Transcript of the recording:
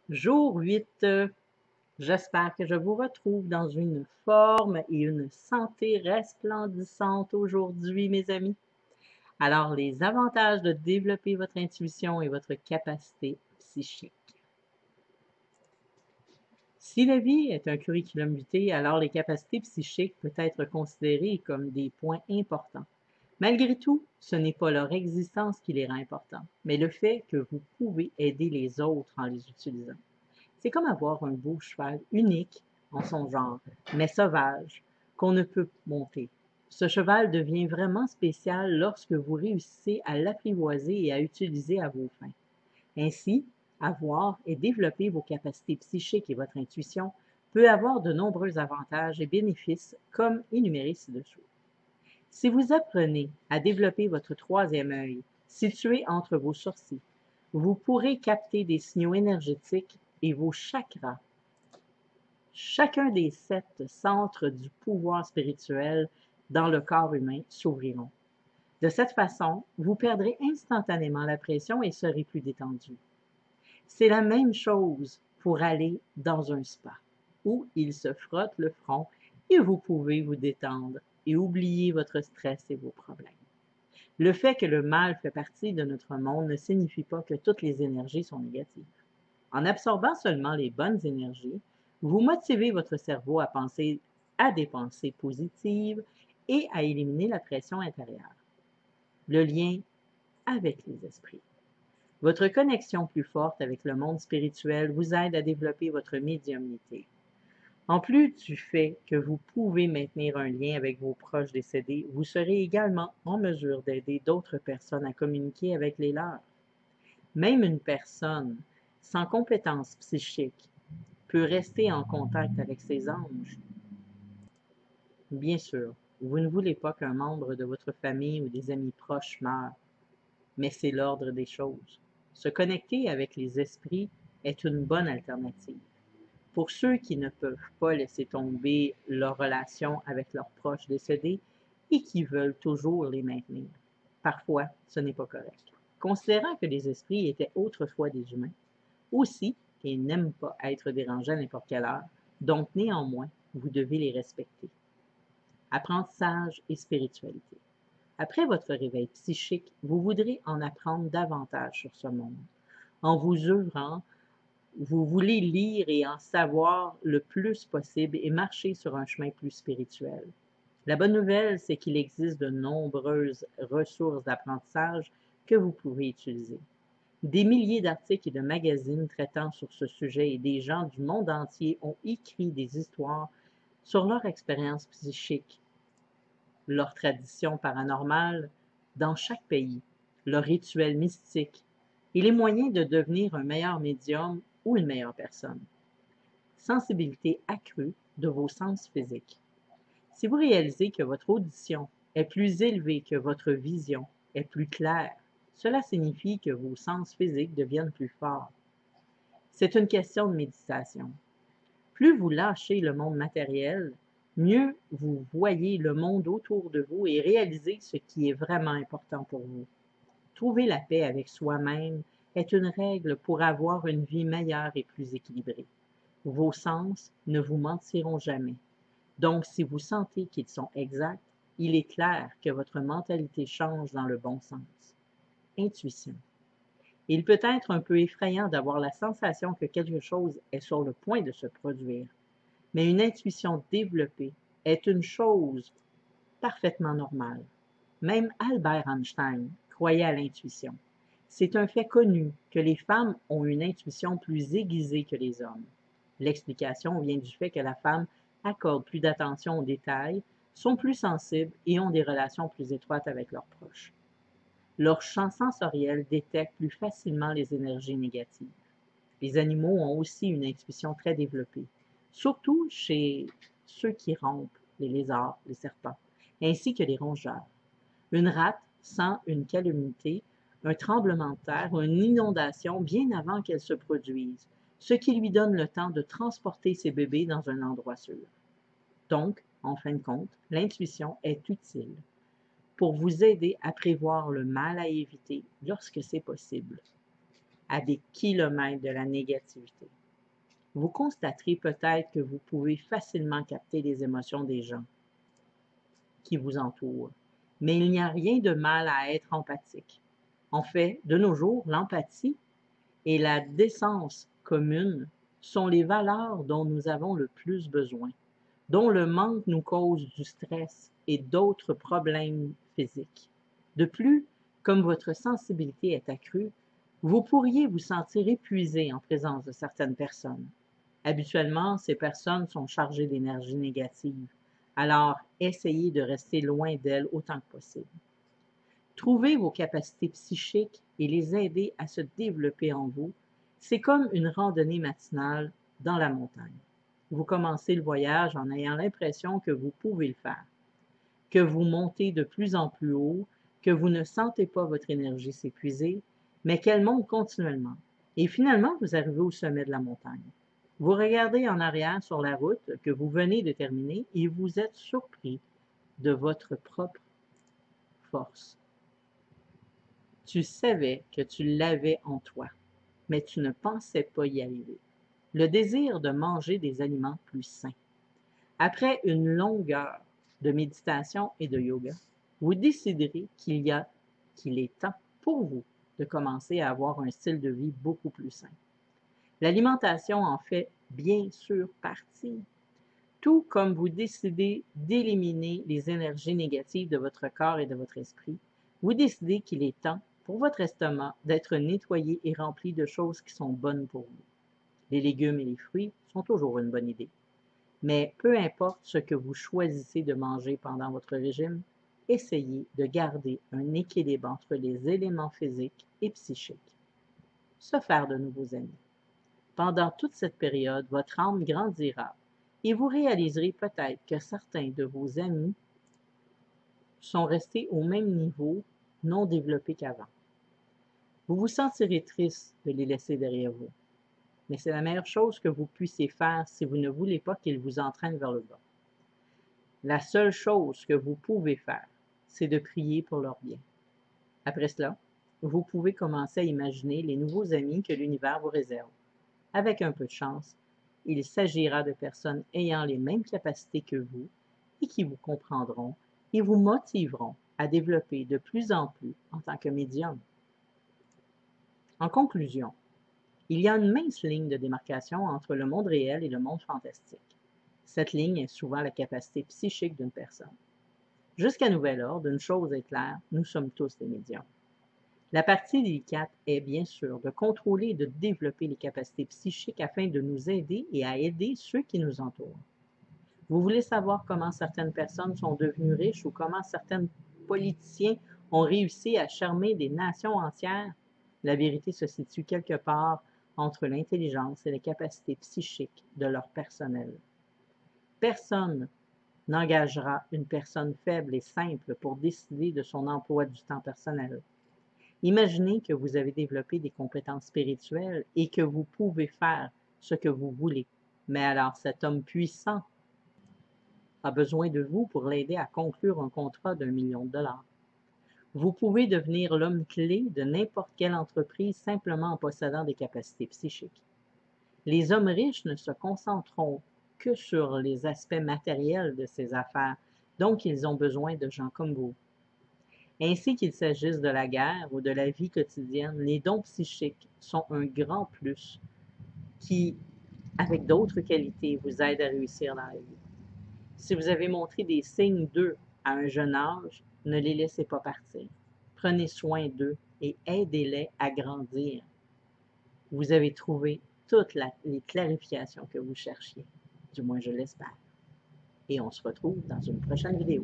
Jour 8. J'espère que je vous retrouve dans une forme et une santé resplendissantes aujourd'hui, mes amis. Alors, les avantages de développer votre intuition et votre capacité psychique. Si la vie est un curriculum vitae, alors les capacités psychiques peuvent être considérées comme des points importants. Malgré tout, ce n'est pas leur existence qui les rend importants, mais le fait que vous pouvez aider les autres en les utilisant. C'est comme avoir un beau cheval unique en son genre, mais sauvage, qu'on ne peut monter. Ce cheval devient vraiment spécial lorsque vous réussissez à l'apprivoiser et à utiliser à vos fins. Ainsi, avoir et développer vos capacités psychiques et votre intuition peut avoir de nombreux avantages et bénéfices comme énumérés ci-dessous. Si vous apprenez à développer votre troisième œil, situé entre vos sourcils, vous pourrez capter des signaux énergétiques et vos chakras. Chacun des 7 centres du pouvoir spirituel dans le corps humain s'ouvriront. De cette façon, vous perdrez instantanément la pression et serez plus détendu. C'est la même chose pour aller dans un spa, où il se frotte le front et vous pouvez vous détendre et oublier votre stress et vos problèmes. Le fait que le mal fait partie de notre monde ne signifie pas que toutes les énergies sont négatives. En absorbant seulement les bonnes énergies, vous motivez votre cerveau à penser à des pensées positives et à éliminer la pression intérieure. Le lien avec les esprits. Votre connexion plus forte avec le monde spirituel vous aide à développer votre médiumnité. En plus du fait que vous pouvez maintenir un lien avec vos proches décédés, vous serez également en mesure d'aider d'autres personnes à communiquer avec les leurs. Même une personne sans compétences psychiques peut rester en contact avec ses anges. Bien sûr, vous ne voulez pas qu'un membre de votre famille ou des amis proches meure, mais c'est l'ordre des choses. Se connecter avec les esprits est une bonne alternative. Pour ceux qui ne peuvent pas laisser tomber leur relation avec leurs proches décédés et qui veulent toujours les maintenir. Parfois, ce n'est pas correct. Considérant que les esprits étaient autrefois des humains, aussi, ils n'aiment pas être dérangés à n'importe quelle heure, donc néanmoins, vous devez les respecter. Apprentissage et spiritualité. Après votre réveil psychique, vous voudrez en apprendre davantage sur ce monde. En vous œuvrant, vous voulez lire et en savoir le plus possible et marcher sur un chemin plus spirituel. La bonne nouvelle, c'est qu'il existe de nombreuses ressources d'apprentissage que vous pouvez utiliser. Des milliers d'articles et de magazines traitant sur ce sujet et des gens du monde entier ont écrit des histoires sur leur expérience psychique, leurs traditions paranormales dans chaque pays, leurs rituels mystiques et les moyens de devenir un meilleur médium ou une meilleure personne. Sensibilité accrue de vos sens physiques. Si vous réalisez que votre audition est plus élevée que votre vision est plus claire, cela signifie que vos sens physiques deviennent plus forts. C'est une question de méditation. Plus vous lâchez le monde matériel, mieux vous voyez le monde autour de vous et réalisez ce qui est vraiment important pour vous. Trouver la paix avec soi-même est une règle pour avoir une vie meilleure et plus équilibrée. Vos sens ne vous mentiront jamais. Donc, si vous sentez qu'ils sont exacts, il est clair que votre mentalité change dans le bon sens. Intuition. Il peut être un peu effrayant d'avoir la sensation que quelque chose est sur le point de se produire, mais une intuition développée est une chose parfaitement normale. Même Albert Einstein croyait à l'intuition. C'est un fait connu que les femmes ont une intuition plus aiguisée que les hommes. L'explication vient du fait que la femme accorde plus d'attention aux détails, sont plus sensibles et ont des relations plus étroites avec leurs proches. Leur champ sensoriel détecte plus facilement les énergies négatives. Les animaux ont aussi une intuition très développée, surtout chez ceux qui rampent, les lézards, les serpents, ainsi que les rongeurs. Une rate sent une calamité, un tremblement de terre ou une inondation bien avant qu'elle se produise, ce qui lui donne le temps de transporter ses bébés dans un endroit sûr. Donc, en fin de compte, l'intuition est utile pour vous aider à prévoir le mal à éviter lorsque c'est possible. à des kilomètres de la négativité. Vous constaterez peut-être que vous pouvez facilement capter les émotions des gens qui vous entourent, mais il n'y a rien de mal à être empathique. En fait, de nos jours, l'empathie et la décence commune sont les valeurs dont nous avons le plus besoin, dont le manque nous cause du stress et d'autres problèmes physiques. De plus, comme votre sensibilité est accrue, vous pourriez vous sentir épuisé en présence de certaines personnes. Habituellement, ces personnes sont chargées d'énergie négative, alors essayez de rester loin d'elles autant que possible. Trouver vos capacités psychiques et les aider à se développer en vous, c'est comme une randonnée matinale dans la montagne. Vous commencez le voyage en ayant l'impression que vous pouvez le faire, que vous montez de plus en plus haut, que vous ne sentez pas votre énergie s'épuiser, mais qu'elle monte continuellement. Et finalement, vous arrivez au sommet de la montagne. Vous regardez en arrière sur la route que vous venez de terminer et vous êtes surpris de votre propre force. Tu savais que tu l'avais en toi, mais tu ne pensais pas y arriver. Le désir de manger des aliments plus sains. Après une longue heure de méditation et de yoga, vous déciderez qu'il est temps pour vous de commencer à avoir un style de vie beaucoup plus sain. L'alimentation en fait bien sûr partie, tout comme vous décidez d'éliminer les énergies négatives de votre corps et de votre esprit, vous décidez qu'il est temps pour votre estomac d'être nettoyé et rempli de choses qui sont bonnes pour vous. Les légumes et les fruits sont toujours une bonne idée. Mais peu importe ce que vous choisissez de manger pendant votre régime, essayez de garder un équilibre entre les éléments physiques et psychiques. Se faire de nouveaux amis. Pendant toute cette période, votre âme grandira et vous réaliserez peut-être que certains de vos amis sont restés au même niveau, non développés qu'avant. Vous vous sentirez triste de les laisser derrière vous, mais c'est la meilleure chose que vous puissiez faire si vous ne voulez pas qu'ils vous entraînent vers le bas. La seule chose que vous pouvez faire, c'est de prier pour leur bien. Après cela, vous pouvez commencer à imaginer les nouveaux amis que l'univers vous réserve. Avec un peu de chance, il s'agira de personnes ayant les mêmes capacités que vous et qui vous comprendront et vous motiveront à développer de plus en plus en tant que médium. En conclusion, il y a une mince ligne de démarcation entre le monde réel et le monde fantastique. Cette ligne est souvent la capacité psychique d'une personne. Jusqu'à nouvel ordre, une chose est claire, nous sommes tous des médiums. La partie délicate est bien sûr de contrôler et de développer les capacités psychiques afin de nous aider et à aider ceux qui nous entourent. Vous voulez savoir comment certaines personnes sont devenues riches ou comment certains politiciens ont réussi à charmer des nations entières? La vérité se situe quelque part entre l'intelligence et les capacités psychiques de leur personnel. Personne n'engagera une personne faible et simple pour décider de son emploi du temps personnel. Imaginez que vous avez développé des compétences spirituelles et que vous pouvez faire ce que vous voulez. Mais alors cet homme puissant a besoin de vous pour l'aider à conclure un contrat d'1 million de dollars. Vous pouvez devenir l'homme clé de n'importe quelle entreprise simplement en possédant des capacités psychiques. Les hommes riches ne se concentreront que sur les aspects matériels de ces affaires, donc ils ont besoin de gens comme vous. Ainsi qu'il s'agisse de la guerre ou de la vie quotidienne, les dons psychiques sont un grand plus qui, avec d'autres qualités, vous aident à réussir dans la vie. Si vous avez montré des signes d'eux à un jeune âge, ne les laissez pas partir. Prenez soin d'eux et aidez-les à grandir. Vous avez trouvé toutes les clarifications que vous cherchiez. Du moins, je l'espère. Et on se retrouve dans une prochaine vidéo.